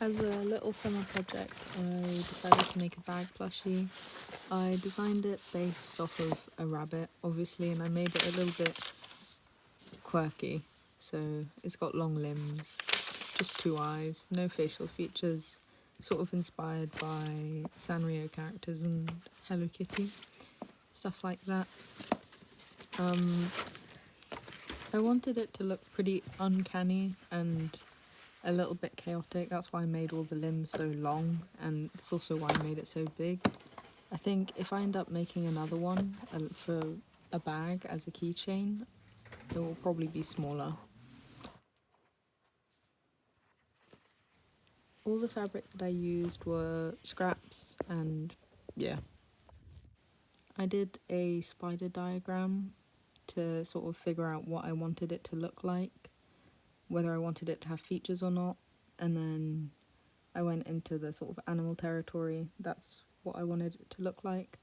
As a little summer project, I decided to make a bag plushie. I designed it based off of a rabbit, obviously, and I made it a little bit quirky. So it's got long limbs, just 2 eyes, no facial features, sort of inspired by Sanrio characters and Hello Kitty, stuff like that. I wanted it to look pretty uncanny and a little bit chaotic. That's why I made all the limbs so long, and it's also why I made it so big. I think if I end up making another one for a bag as a keychain, it will probably be smaller. All the fabric that I used were scraps, and yeah. I did a spider diagram to sort of figure out what I wanted it to look like, whether I wanted it to have features or not, and then I went into the sort of animal territory. That's what I wanted it to look like.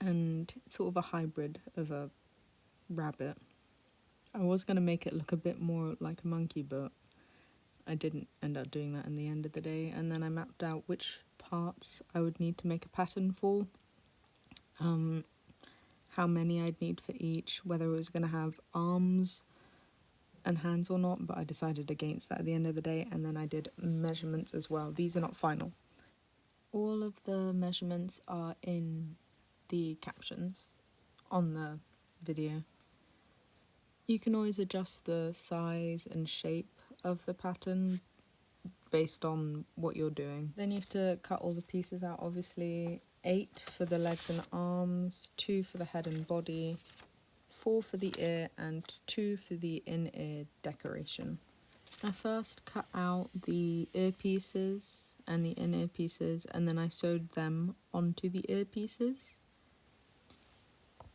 And it's sort of a hybrid of a rabbit. I was going to make it look a bit more like a monkey, but I didn't end up doing that in the end of the day. And then I mapped out which parts I would need to make a pattern for, how many I'd need for each, whether it was going to have arms and hands or not, but I decided against that at the end of the day. And then I did measurements as well. These are not final. All of the measurements are in the captions on the video. You can always adjust the size and shape of the pattern based on what you're doing. Then you have to cut all the pieces out, obviously. 8 for the legs and arms, 2 for the head and body, 4 for the ear, and 2 for the in-ear decoration. I first cut out the earpieces and the in-ear pieces, and then I sewed them onto the earpieces.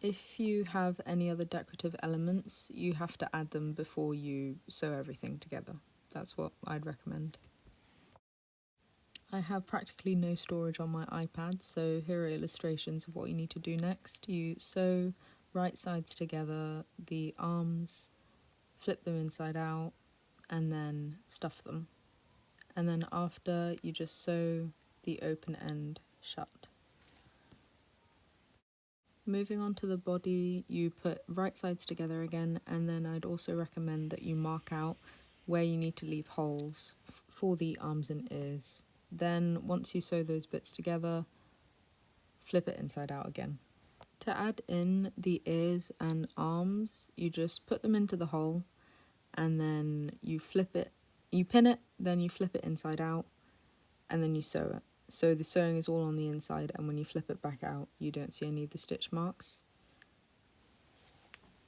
If you have any other decorative elements, you have to add them before you sew everything together. That's what I'd recommend. I have practically no storage on my iPad, so here are illustrations of what you need to do next. You sew right sides together, the arms, flip them inside out, and then stuff them. And then after, you just sew the open end shut. Moving on to the body, you put right sides together again, and then I'd also recommend that you mark out where you need to leave holes for the arms and ears. Then once you sew those bits together, flip it inside out again. To add in the ears and arms, you just put them into the hole, and then you flip it, you pin it, then you flip it inside out, and then you sew it. So the sewing is all on the inside, and when you flip it back out, you don't see any of the stitch marks.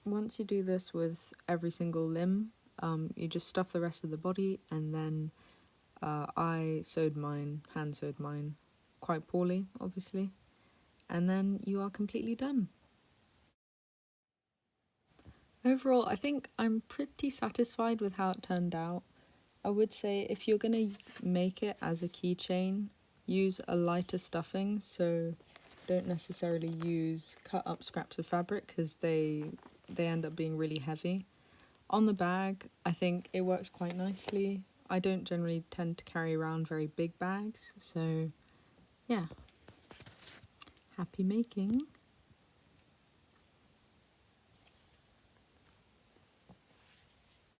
Once you do this with every single limb, you just stuff the rest of the body, and then I sewed mine, hand sewed mine, quite poorly, obviously, and then you are completely done. Overall, I think I'm pretty satisfied with how it turned out. I would say if you're going to make it as a keychain, use a lighter stuffing, so don't necessarily use cut up scraps of fabric because they end up being really heavy. On the bag, I think it works quite nicely. I don't generally tend to carry around very big bags, so yeah. Happy making!